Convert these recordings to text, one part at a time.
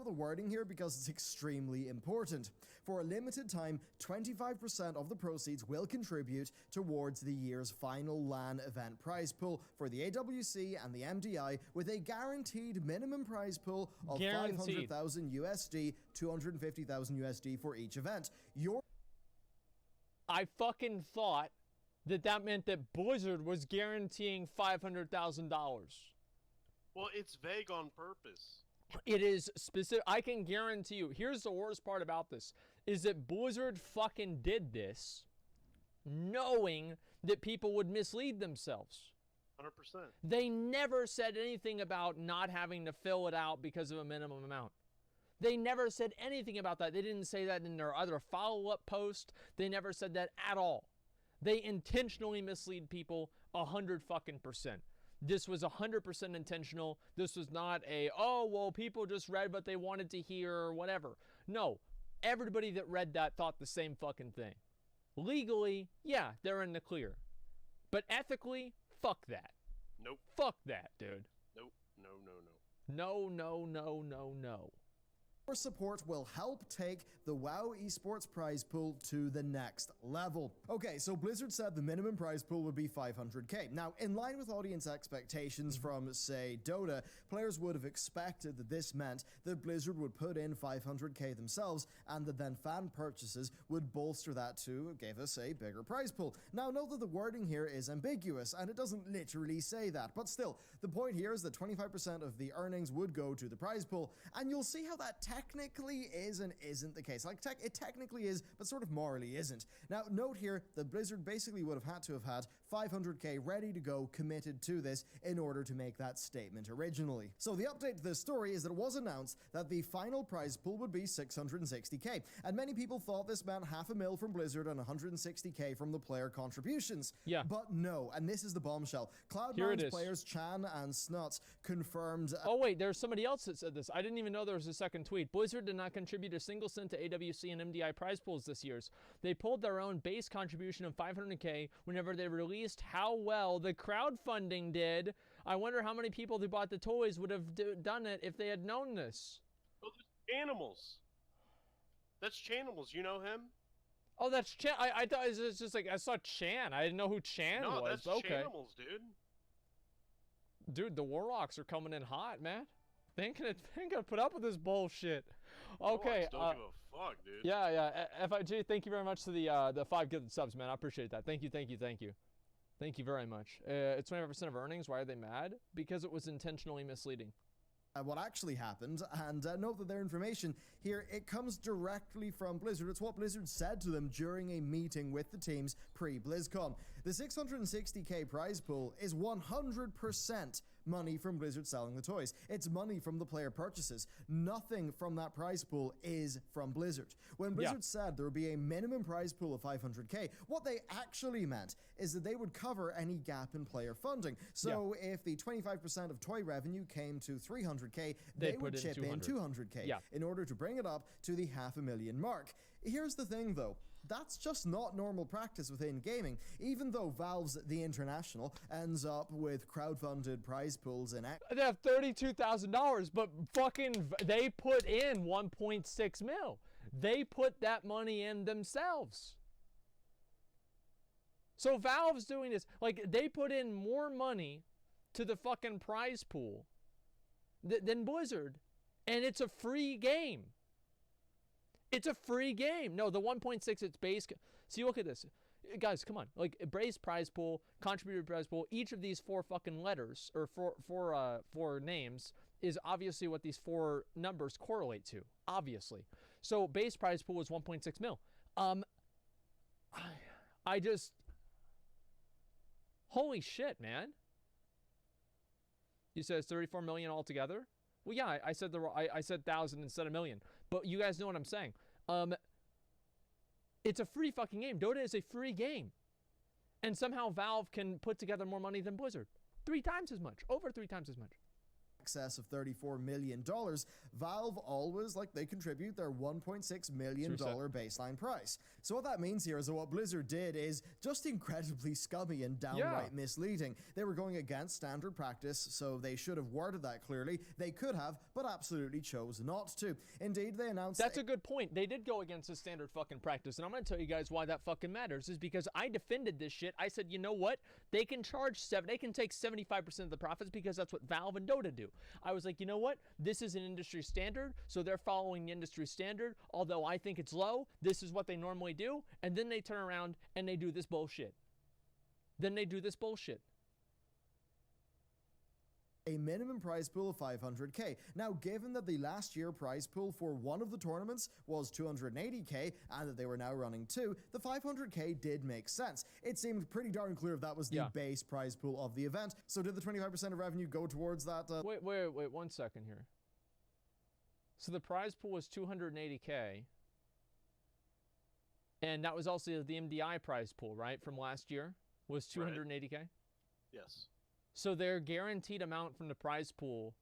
the wording here because it's extremely important. For a limited time, 25% of the proceeds will contribute towards the year's final LAN event prize pool for the AWC and the MDI, with a guaranteed minimum prize pool of 500,000 USD, 250,000 USD for each event. I fucking thought that meant that Blizzard was guaranteeing $500,000. Well, it's vague on purpose. It is specific. I can guarantee you, here's the worst part about this, is that Blizzard fucking did this knowing that people would mislead themselves. 100%. They never said anything about not having to fill it out because of a minimum amount. They never said anything about that. They didn't say that in their other follow-up post. They never said that at all. They intentionally mislead people 100%. This was 100% intentional. This was not a, oh, well, people just read what they wanted to hear or whatever. No, everybody that read that thought the same fucking thing. Legally, yeah, they're in the clear. But ethically, fuck that. Nope. Fuck that, dude. Nope. No, no, no. No, no, no, no, no. Your support will help take the WoW esports prize pool to the next level. Okay, so Blizzard said the minimum prize pool would be 500k. Now, in line with audience expectations from, say, Dota, players would have expected that this meant that Blizzard would put in 500k themselves, and that then fan purchases would bolster that to give us a bigger prize pool. Now, note that the wording here is ambiguous, and it doesn't literally say that, but still, the point here is that 25% of the earnings would go to the prize pool, and you'll see how that technically is and isn't the case. Like, it technically is, but sort of morally isn't. Now, note here that Blizzard basically would have had to have had 500k ready to go, committed to this, in order to make that statement originally. So the update to this story is that it was announced that the final prize pool would be 660k, and many people thought this meant $500,000 from Blizzard and 160k from the player contributions. Yeah. But no, and this is the bombshell. Cloud9's players Chan and Snuts confirmed... Oh wait, there's somebody else that said this. I didn't even know there was a second tweet. Blizzard did not contribute a single cent to AWC and MDI prize pools this year. They pulled their own base contribution of 500k whenever they released how well the crowdfunding did. I wonder how many people who bought the toys would have done it if they had known this. Oh, there's Chanimals. That's Chanimals. You know him? Oh, that's Chan. I thought it was just like, I saw Chan. I didn't know who Chan was. No, that's Chanimals, dude. Dude, the Warlocks are coming in hot, man. They ain't gonna put up with this bullshit. Okay. Don't give a fuck, dude. Yeah. FIG, thank you very much to the 5 gifted subs, man. I appreciate that. Thank you. Thank you very much. It's 25% of earnings. Why are they mad? Because it was intentionally misleading. What actually happened, and note that their information here, it comes directly from Blizzard. It's what Blizzard said to them during a meeting with the teams pre-BlizzCon. The 660k prize pool is 100% money from Blizzard selling the toys. It's money from the player purchases. Nothing from that prize pool is from Blizzard. When Blizzard said there would be a minimum prize pool of 500k, what they actually meant is that they would cover any gap in player funding. So if the 25% of toy revenue came to 300k, they would chip in 200k in order to bring it up to the $500,000 mark. Here's the thing though, that's just not normal practice within gaming. Even though Valve's The International ends up with crowdfunded prize pools in it. They have $32,000, but fucking they put in 1.6 mil. They put that money in themselves. So Valve's doing this, like they put in more money to the fucking prize pool than Blizzard, and it's a free game. It's a free game. No, the 1.6, it's base. See, look at this. Guys, come on. Like, base prize pool, contributed prize pool, each of these 4 fucking letters, or four names, is obviously what these 4 numbers correlate to. Obviously. So, base prize pool is 1.6 mil. I just... Holy shit, man. You said it's 34 million altogether? Well, yeah, I said I said 1,000 instead of million. But you guys know what I'm saying. It's a free fucking game. Dota is a free game. And somehow Valve can put together more money than Blizzard. 3 times as much. Over 3 times as much. excess of $34 million, Valve always, like, they contribute their $1.6 million baseline price. So what that means here is that what Blizzard did is just incredibly scummy and downright misleading. They were going against standard practice, so they should have worded that clearly. They could have, but absolutely chose not to. Indeed, they announced... That's a good point. They did go against the standard fucking practice, and I'm going to tell you guys why that fucking matters, is because I defended this shit. I said, you know what? They can they can take 75% of the profits because that's what Valve and Dota do. I was like, you know what? This is an industry standard, so they're following the industry standard. Although I think it's low, this is what they normally do. And then they turn around and they do this bullshit. A minimum prize pool of $500K. Now, given that the last year prize pool for one of the tournaments was $280K and that they were now running two, the $500K did make sense. It seemed pretty darn clear if that was the base prize pool of the event. So did the 25% of revenue go towards that? Wait, 1 second here. So the prize pool was $280K. And that was also the MDI prize pool, right? From last year was $280K? Right. Yes. So their guaranteed amount from the prize pool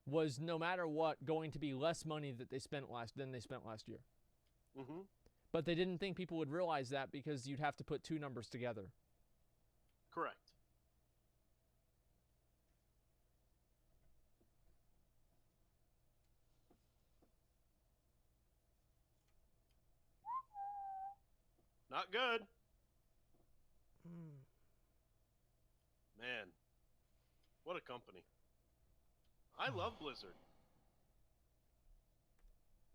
was, no matter what, going to be less money that they spent than they spent last year. Mm-hmm. But they didn't think people would realize that because you'd have to put two numbers together. Correct. Not good. Man, what a company. I love Blizzard.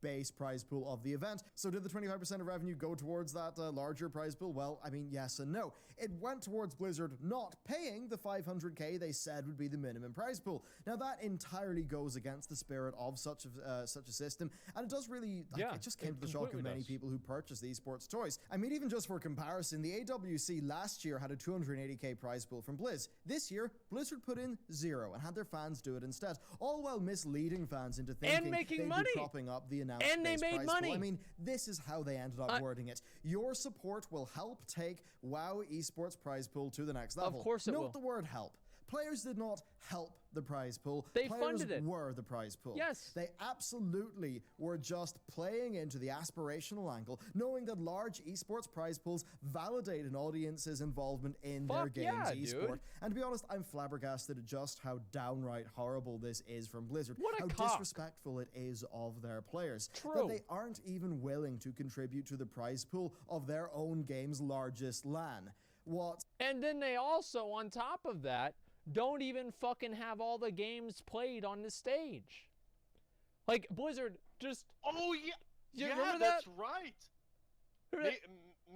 Base prize pool of the event. So did the 25% of revenue go towards that larger prize pool? Well, I mean, yes and no. It went towards Blizzard not paying the $500K they said would be the minimum prize pool. Now that entirely goes against the spirit of such a system, and it does really, it just came to the shock of many people who purchase the esports toys. I mean, even just for comparison, the AWC last year had a $280K prize pool from Blizz. This year, Blizzard put in 0 and had their fans do it instead, all while misleading fans into thinking they'd be propping up the announced and they made money. I mean, this is how they ended up wording it. Your support will help take WoW esports prize pool to the next level. Of course it will. Note the word help. Players did not help the prize pool. They Players funded it. were the prize pool. Yes. They absolutely were just playing into the aspirational angle, knowing that large esports prize pools validate an audience's involvement in their game's esport. Dude. And to be honest, I'm flabbergasted at just how downright horrible this is from Blizzard. What a how cock. disrespectful it is of their players. True. That they aren't even willing to contribute to the prize pool of their own game's largest LAN. What? And then they also, on top of that, don't even fucking have all the games played on the stage. Like, Blizzard just... Oh, yeah. You yeah, remember that's that? right.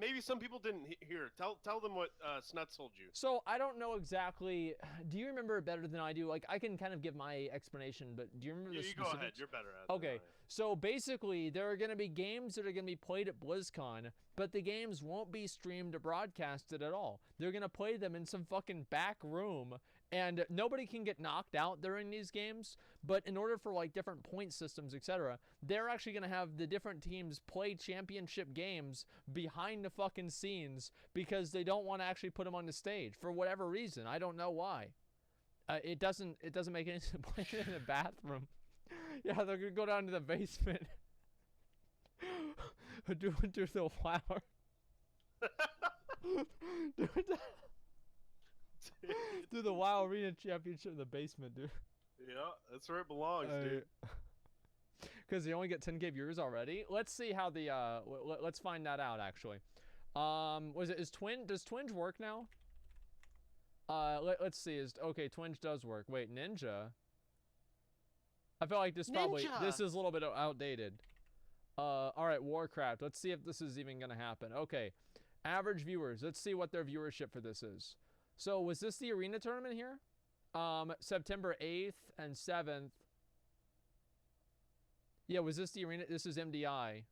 Maybe some people didn't hear. Tell them what Snuts told you. So, I don't know exactly... Do you remember it better than I do? Like, I can kind of give my explanation, but do you remember the specifics? Go ahead. You're better at it. Okay, so basically, there are going to be games that are going to be played at BlizzCon, but the games won't be streamed or broadcasted at all. They're going to play them in some fucking back room, and nobody can get knocked out during these games, but in order for, like, different point systems, etc., they're actually going to have the different teams play championship games behind the fucking scenes because they don't want to actually put them on the stage for whatever reason. I don't know why. It doesn't make any sense to play it in a bathroom. Yeah, they're gonna go down to the basement. do the WoW. do the WoW Arena Championship in the basement, dude. Yeah, that's where it belongs, dude. Because they only get 10K viewers already. Let's see how the let's find that out actually. Does Twinge work now? Let's see. Okay, Twinge does work. Wait, Ninja. I feel like this is a little bit outdated. All right, Warcraft. Let's see if this is even gonna happen. Okay, average viewers. Let's see what their viewership for this is. So was this the arena tournament here? September 8th and 7th. Yeah, was this the arena? This is MDI.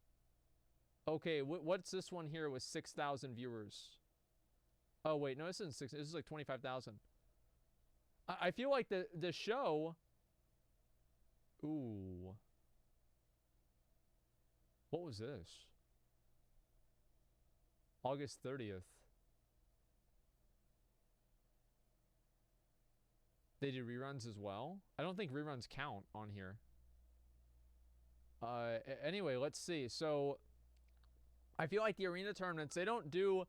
Okay, what's this one here with 6,000 viewers? Oh wait, no, this isn't 6. This is like 25,000. I feel like the show. Ooh. What was this? August 30th. They do reruns as well? I don't think reruns count on here. Anyway, let's see. So I feel like the arena tournaments, they don't do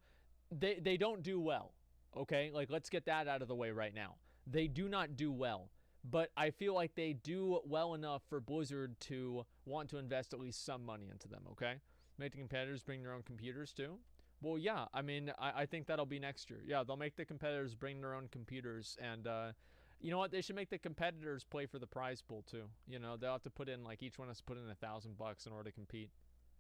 well. Okay? Like, let's get that out of the way right now. They do not do well. But I feel like they do well enough for Blizzard to want to invest at least some money into them, okay? Make the competitors bring their own computers too? Well, yeah. I mean, I think that'll be next year. Yeah, they'll make the competitors bring their own computers. And you know what? They should make the competitors play for the prize pool too. You know, they'll have to put in, like, each one has to put in $1,000 in order to compete.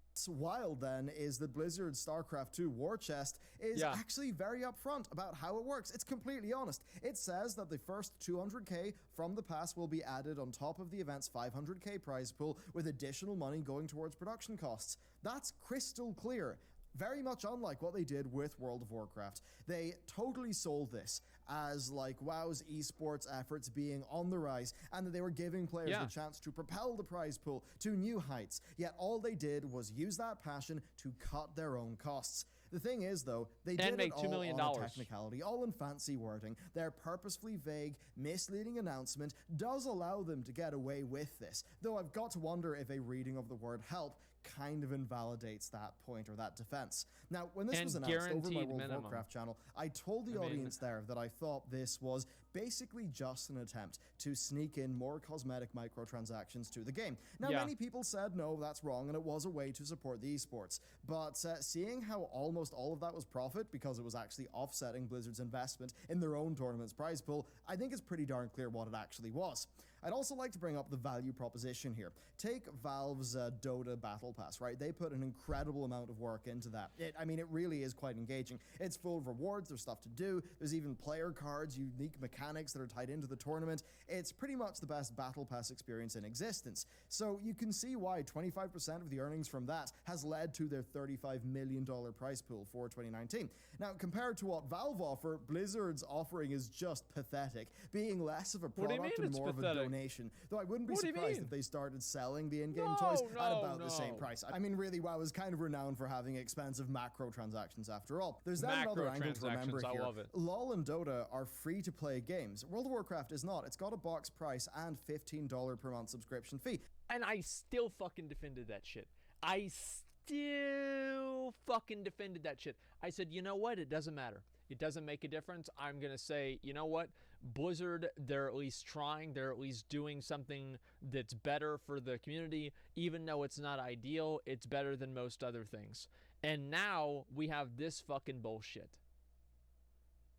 What's wild then is that Blizzard's StarCraft 2 War Chest is actually very upfront about how it works. It's completely honest. It says that the first 200k from the pass will be added on top of the event's 500k prize pool, with additional money going towards production costs. That's crystal clear. Very much unlike what they did with World of Warcraft. They totally sold this as like WoW's esports efforts being on the rise, and that they were giving players the chance to propel the prize pool to new heights. Yet all they did was use that passion to cut their own costs. The thing is, though, they did make it $2 all million. on a technicality, all in fancy wording. Their purposefully vague, misleading announcement does allow them to get away with this, though I've got to wonder if a reading of the word help kind of invalidates that point or that defense. Now, when this was announced over my World of Warcraft channel, I told the audience there that I thought this was basically just an attempt to sneak in more cosmetic microtransactions to the game. Now, many people said, no, that's wrong, and it was a way to support the esports. But seeing how almost all of that was profit, because it was actually offsetting Blizzard's investment in their own tournament's prize pool, I think it's pretty darn clear what it actually was. I'd also like to bring up the value proposition here. Take Valve's Dota Battle Pass, right? They put an incredible amount of work into that. I mean, it really is quite engaging. It's full of rewards, there's stuff to do, there's even player cards, unique mechanics that are tied into the tournament. It's pretty much the best Battle Pass experience in existence. So you can see why 25% of the earnings from that has led to their $35 million prize pool for 2019. Now, compared to what Valve offer, Blizzard's offering is just pathetic, being less of a product and more of a donation. Though I wouldn't be surprised if they started selling the in-game toys at about the same price. I mean, really, WoW is kind of renowned for having expensive macro transactions after all. There's then another angle to remember here. LoL and Dota are free-to-play games. World of Warcraft is not. It's got a box price and $15 per month subscription fee. And I still fucking defended that shit. I still fucking defended that shit. I said, you know what? It doesn't matter. It doesn't make a difference. I'm going to say, you know what? Blizzard, they're at least trying. They're at least doing something that's better for the community. Even though it's not ideal, it's better than most other things. And now we have this fucking bullshit.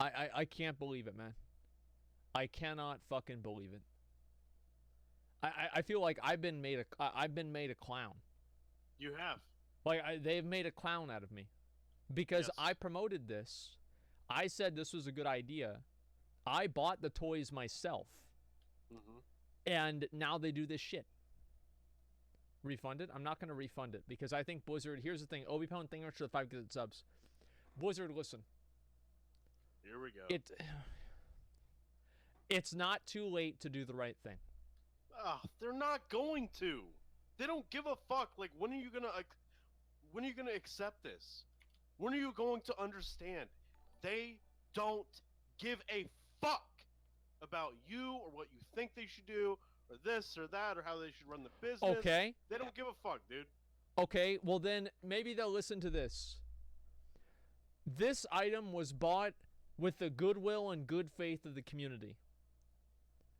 I can't believe it, man. I cannot fucking believe it. I feel like I've been made a clown. You have. Like, they've made a clown out of me. Because I promoted this. I said this was a good idea. I bought the toys myself. And now they do this shit. Refund it? I'm not going to refund it. Because I think Blizzard, here's the thing. Obi-Pwn, thank you for the 5 good subs. Blizzard, listen. Here we go. It's not too late to do the right thing. They're not going to. They don't give a fuck. Like, when are you gonna accept this? When are you going to understand? They don't give a fuck about you or what you think they should do or this or that or how they should run the business. Okay. They don't give a fuck, dude. Okay, well then maybe they'll listen to this. This item was bought with the goodwill and good faith of the community.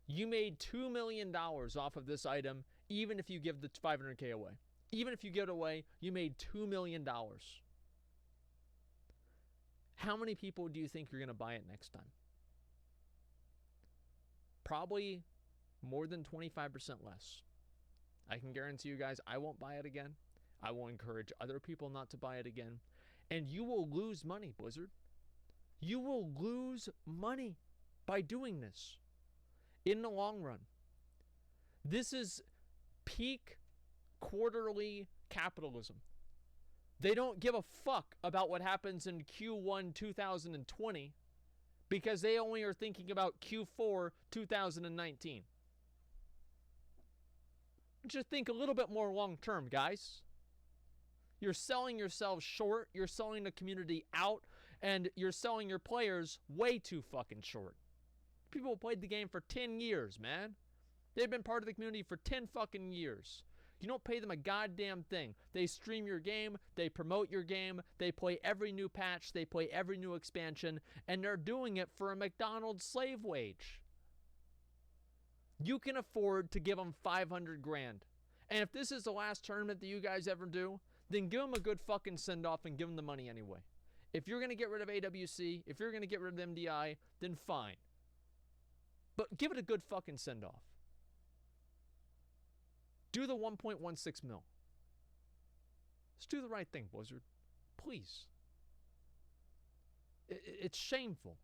You made $2 million off of this item, even if you give the 500k away. Even if you give it away, you made $2 million. How many people do you think are going to buy it next time? Probably more than 25% less. I can guarantee you guys, I won't buy it again. I will encourage other people not to buy it again. And you will lose money, Blizzard. You will lose money by doing this in the long run. This is peak quarterly capitalism. They don't give a fuck about what happens in Q1 2020 because they only are thinking about Q4 2019. Just think a little bit more long term, guys. You're selling yourselves short, you're selling the community out, and you're selling your players way too fucking short. People played the game for 10 years, man. They've been part of the community for 10 fucking years. You don't pay them a goddamn thing. They stream your game, they promote your game, they play every new patch, they play every new expansion, and they're doing it for a McDonald's slave wage. You can afford to give them 500 grand. And if this is the last tournament that you guys ever do, then give them a good fucking send-off and give them the money anyway. If you're going to get rid of AWC, if you're going to get rid of MDI, then fine. But give it a good fucking send-off. Do the 1.16 mil. Let's do the right thing, Blizzard. Please. It's shameful.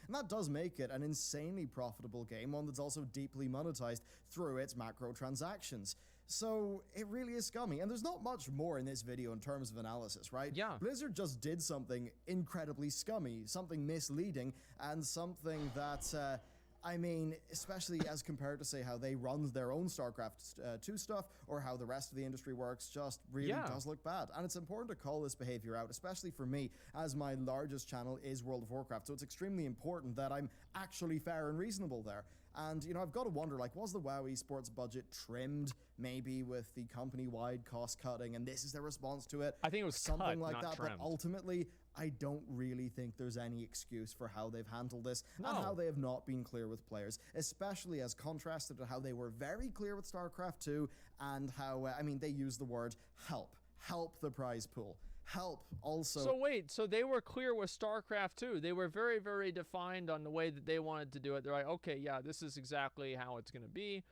And that does make it an insanely profitable game, one that's also deeply monetized through its macro transactions. So it really is scummy, and there's not much more in this video in terms of analysis, right? Yeah. Blizzard just did something incredibly scummy, something misleading, and something that, I mean, especially as compared to, say, how they run their own StarCraft 2 stuff, or how the rest of the industry works, just really does look bad. And it's important to call this behavior out, especially for me, as my largest channel is World of Warcraft. So it's extremely important that I'm actually fair and reasonable there. And, you know, I've got to wonder, like, was the WoW esports budget trimmed, maybe with the company-wide cost cutting, and this is their response to it? I think it was something cut, like not that. trimmed. But ultimately, I don't really think there's any excuse for how they've handled this No. and how they have not been clear with players, especially as contrasted to how they were very clear with StarCraft 2 and how, I mean, they used the word help the prize pool. Help also. So wait, so they were clear with StarCraft 2. They were very, very defined on the way that they wanted to do it. They're like, okay, yeah, this is exactly how it's going to be.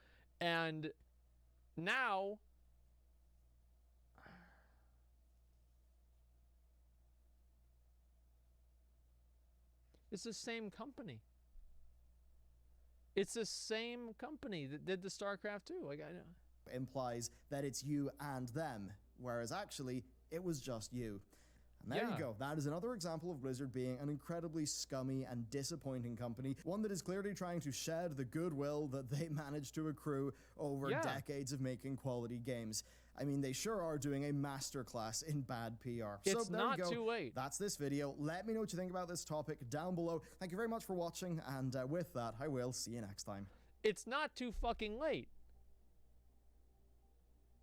And now, it's the same company. It's the same company that did the StarCraft 2. Like, I know. Implies that it's you and them, whereas actually it was just you. And there you go. That is another example of Blizzard being an incredibly scummy and disappointing company, one that is clearly trying to shed the goodwill that they managed to accrue over decades of making quality games. I mean, they sure are doing a masterclass in bad PR. It's so there not you go. too late. That's this video. Let me know what you think about this topic down below. Thank you very much for watching, and with that, I will see you next time. It's not too fucking late.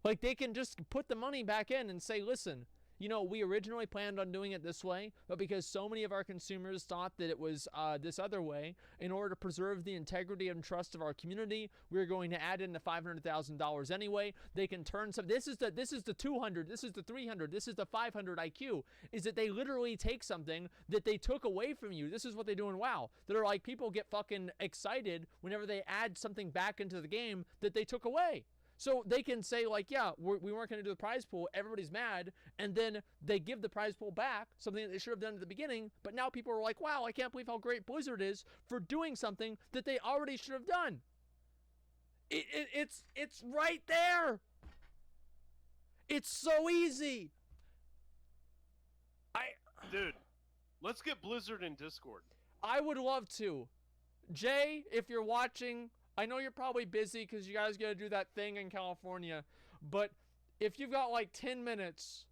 Like, they can just put the money back in and say, listen, you know, we originally planned on doing it this way, but because so many of our consumers thought that it was this other way, in order to preserve the integrity and trust of our community, we're going to add in the $500,000 anyway. They can turn some. This is the 200. This is the 300. This is the 500 IQ. Is that they literally take something that they took away from you. This is what they do in WoW. They're like, people get fucking excited whenever they add something back into the game that they took away. So they can say, like, yeah, we weren't going to do the prize pool. Everybody's mad. And then they give the prize pool back, something that they should have done at the beginning. But now people are like, wow, I can't believe how great Blizzard is for doing something that they already should have done. It's right there. It's so easy. Dude, let's get Blizzard in Discord. I would love to. Jay, if you're watching, I know you're probably busy because you guys got to do that thing in California, but if you've got like 10 minutes,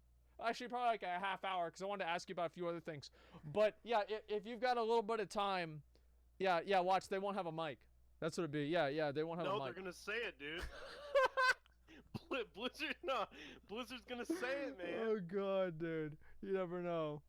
actually probably like a half hour, because I wanted to ask you about a few other things. But yeah, if you've got a little bit of time, yeah, watch, they won't have a mic. That's what it'd be. Yeah, they won't have a mic. No, they're gonna say it, dude. Blizzard's gonna say it, man. Oh god, dude, you never know.